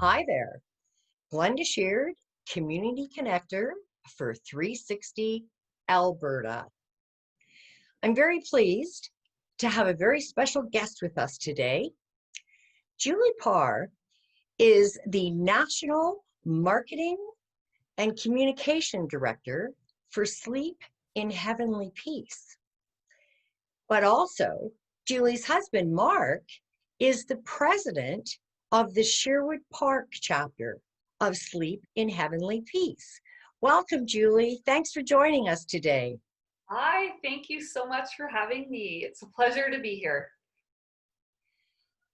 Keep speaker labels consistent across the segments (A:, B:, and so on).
A: Hi there, Glenda Sheard, Community Connector for 360 Alberta. I'm very pleased to have a very special guest with us today. Julie Parr is the National Marketing and Communication Director for Sleep in Heavenly Peace. But also, Julie's husband, Mark, is the president of the Sherwood Park chapter of Sleep in Heavenly Peace. Welcome, Julie. Thanks for joining us today.
B: Hi, thank you so much for having me. It's a pleasure to be here.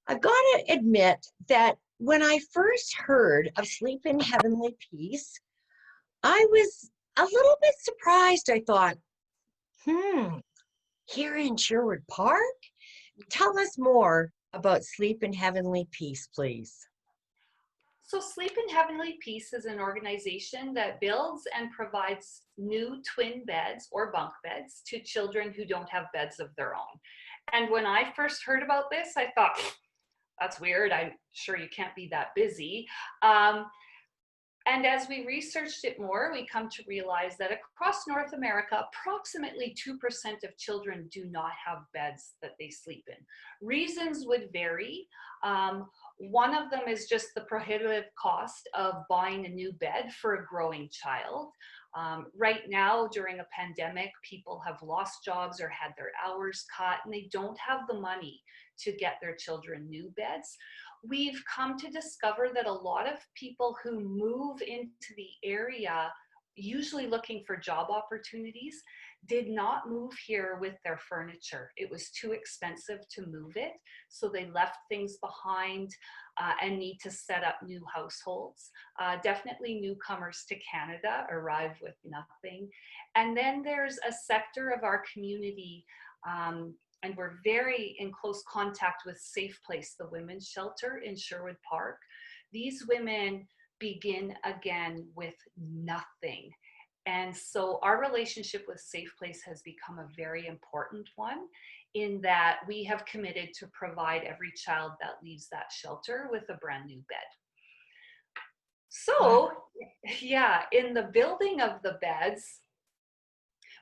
A: I've got to admit that when I first heard of Sleep in Heavenly Peace, I was a little bit surprised. I thought, here in Sherwood Park? Tell us more about Sleep in Heavenly Peace, please.
B: So Sleep in Heavenly Peace is an organization that builds and provides new twin beds or bunk beds to children who don't have beds of their own. And when I first heard about this, I thought, that's weird. I'm sure you can't be that busy. And as we researched it more, we come to realize that across North America, approximately 2% of children do not have beds that they sleep in. Reasons would vary. One of them is just the prohibitive cost of buying a new bed for a growing child. Right now, during a pandemic, people have lost jobs or had their hours cut, and they don't have the money to get their children new beds. We've come to discover that a lot of people who move into the area, usually looking for job opportunities, did not move here with their furniture. It was too expensive to move it, so they left things behind and need to set up new households. Definitely newcomers to Canada arrive with nothing. And then there's a sector of our community, and we're very in close contact with Safe Place, the women's shelter in Sherwood Park. These women begin again with nothing. And so our relationship with Safe Place has become a very important one, in that we have committed to provide every child that leaves that shelter with a brand new bed. So, yeah, in the building of the beds,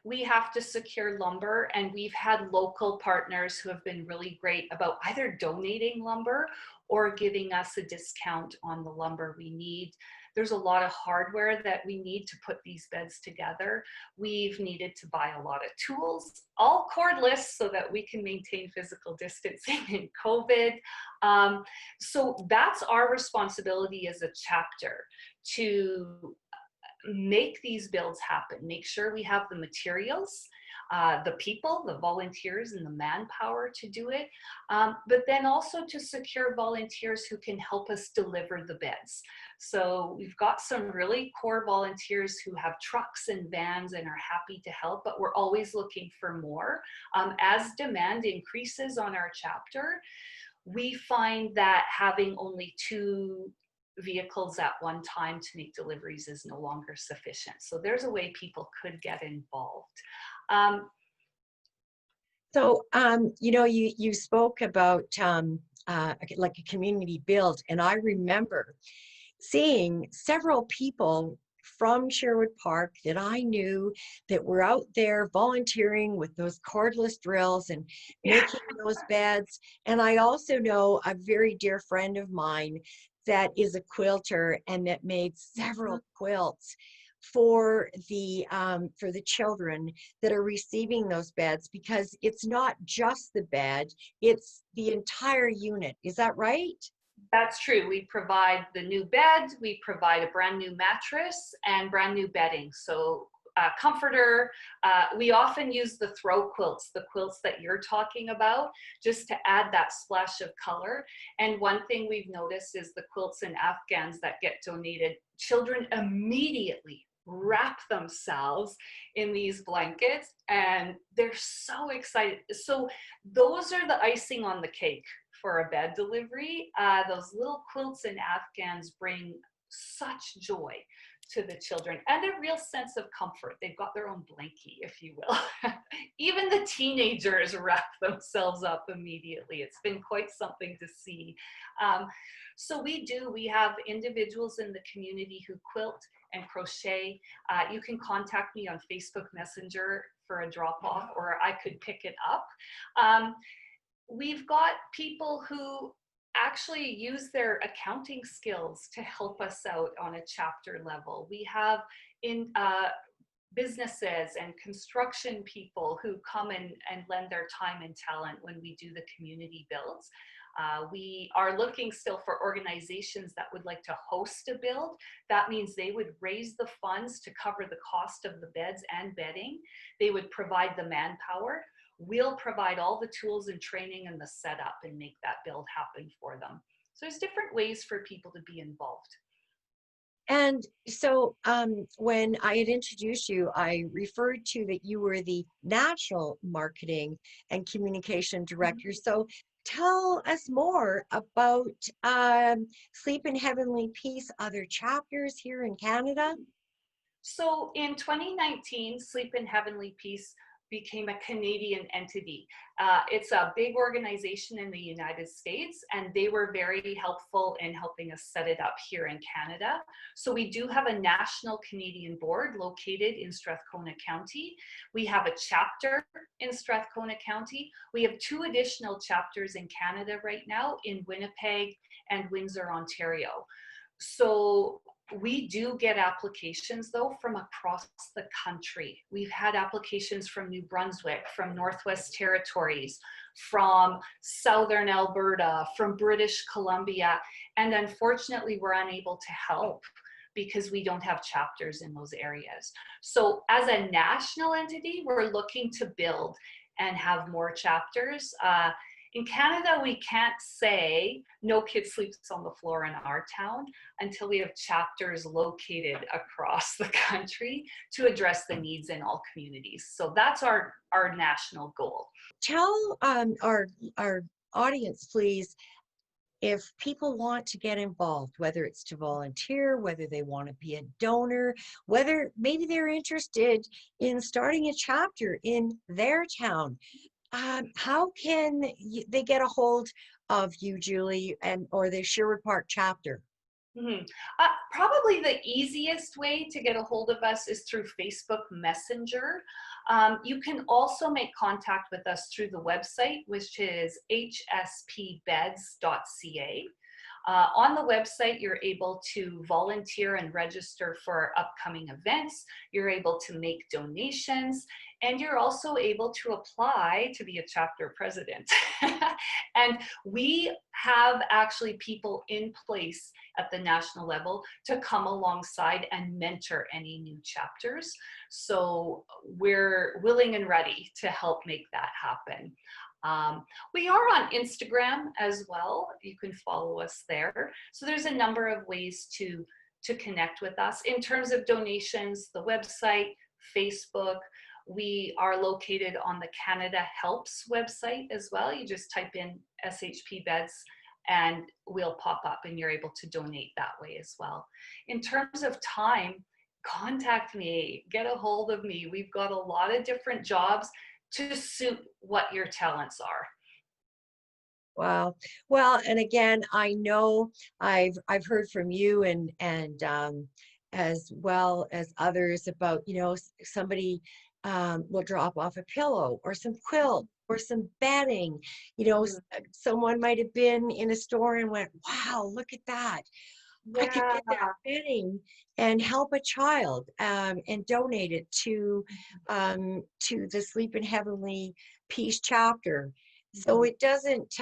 B: we have to secure lumber, and we've had local partners who have been really great about either donating lumber or giving us a discount on the lumber we need. There's a lot of hardware that we need to put these beds together. We've needed to buy a lot of tools, all cordless, so that we can maintain physical distancing in COVID. So that's our responsibility as a chapter, to make these builds happen, make sure we have the materials, the people, the volunteers, and the manpower to do it, but then also to secure volunteers who can help us deliver the beds. So we've got some really core volunteers who have trucks and vans and are happy to help, but we're always looking for more. As demand increases on our chapter, we find that having only 2 vehicles at one time to make deliveries is no longer sufficient. So there's a way people could get involved.
A: You spoke about like a community build, and I remember seeing several people from Sherwood Park that I knew that were out there volunteering with those cordless drills and making those beds. And I also know a very dear friend of mine that is a quilter and that made several quilts for the children that are receiving those beds, because it's not just the bed, it's the entire unit. Is that right?
B: That's true. We provide the new bed, we provide a brand new mattress and brand new bedding. So comforter. We often use the throw quilts, the quilts that you're talking about, just to add that splash of color. And one thing we've noticed is the quilts and Afghans that get donated, children immediately wrap themselves in these blankets and they're so excited. So those are the icing on the cake for a bed delivery. Those little quilts and Afghans bring such joy to the children and a real sense of comfort. They've got their own blankie, if you will. Even the teenagers wrap themselves up immediately. It's been quite something to see. Um, so we have individuals in the community who quilt and crochet. You can contact me on Facebook Messenger for a drop off, or I could pick it up. Um, we've got people who actually use their accounting skills to help us out on a chapter level. We have in businesses and construction people who come and lend their time and talent when we do the community builds. We are looking still for organizations that would like to host a build. That means they would raise the funds to cover the cost of the beds and bedding. They would provide the manpower. We'll provide all the tools and training and the setup and make that build happen for them. So there's different ways for people to be involved.
A: And so when I had introduced you, I referred to that you were the National Marketing and Communication Director. So tell us more about Sleep in Heavenly Peace, other chapters here in Canada.
B: So in 2019, Sleep in Heavenly Peace became a Canadian entity. It's a big organization in the United States, and they were very helpful in helping us set it up here in Canada. So we do have a national Canadian board located in Strathcona County. We have a chapter in Strathcona County. We have 2 additional chapters in Canada right now, in Winnipeg and Windsor, Ontario. So we do get applications though from across the country. We've had applications from New Brunswick, from Northwest Territories, from Southern Alberta, from British Columbia, and unfortunately we're unable to help because we don't have chapters in those areas. So as a national entity, we're looking to build and have more chapters. In Canada, we can't say no kid sleeps on the floor in our town until we have chapters located across the country to address the needs in all communities. So that's our national goal.
A: Tell our audience, please, if people want to get involved, whether it's to volunteer, whether they want to be a donor, whether maybe they're interested in starting a chapter in their town, how can they get a hold of you, Julie, and or the Sherwood Park chapter?
B: Probably the easiest way to get a hold of us is through Facebook Messenger. You can also make contact with us through the website, which is hspbeds.ca. On the website, you're able to volunteer and register for our upcoming events. You're able to make donations, and you're also able to apply to be a chapter president. And we have actually people in place at the national level to come alongside and mentor any new chapters. So we're willing and ready to help make that happen. We are on Instagram as well. You can follow us there. So there's a number of ways to connect with us. In terms of donations, the website, Facebook, we are located on the Canada Helps website as well. You just type in SHP Beds and we'll pop up and you're able to donate that way as well. In terms of time, contact me, get a hold of me. We've got a lot of different jobs to suit what your talents are.
A: Wow. Well, and again, I know I've heard from you and as well as others about, you know, somebody will drop off a pillow or some quilt or some bedding. You know, someone might have been in a store and went, wow, look at that. I could get that bedding and help a child and donate it to the Sleep in Heavenly Peace chapter. So it doesn't,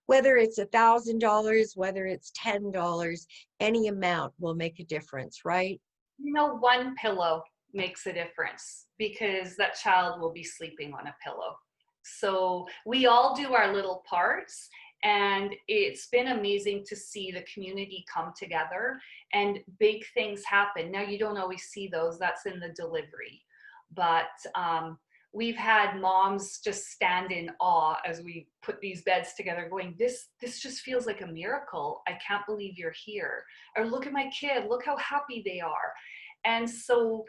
A: whether it's $1,000, whether it's $10, any amount will make a difference, right?
B: You know, one pillow makes a difference because that child will be sleeping on a pillow. So we all do our little parts, and it's been amazing to see the community come together and big things happen. Now, you don't always see those, that's in the delivery, but we've had moms just stand in awe as we put these beds together going, this just feels like a miracle. I can't believe you're here. Or look at my kid, look how happy they are. And so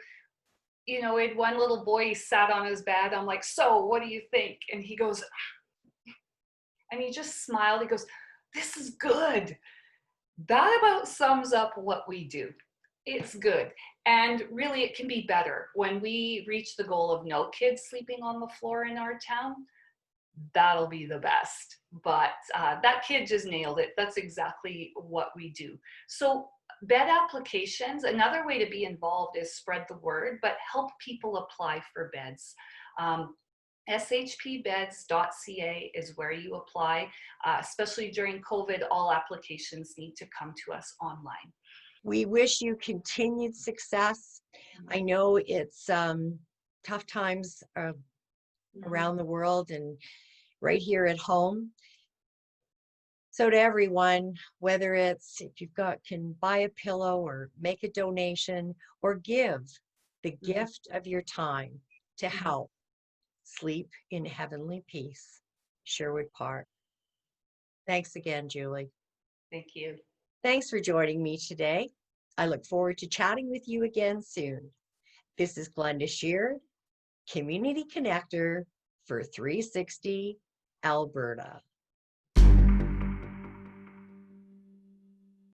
B: you know, we had one little boy, he sat on his bed. I'm like, so what do you think? And he goes, and he just smiled. He goes, this is good. That about sums up what we do. It's good. And really, it can be better. When we reach the goal of no kids sleeping on the floor in our town, that'll be the best. But that kid just nailed it. That's exactly what we do. So bed applications, another way to be involved is spread the word, but help people apply for beds. shpbeds.ca is where you apply. Especially during COVID, all applications need to come to us online.
A: We wish you continued success. I know it's tough times around the world and right here at home. So to everyone, whether it's if you've got, can buy a pillow or make a donation or give the gift of your time to help sleep in heavenly peace. Sherwood Park. Thanks again, Julie.
B: Thank you.
A: Thanks for joining me today. I look forward to chatting with you again soon. This is Glenda Sheard, Community Connector for 360 Alberta.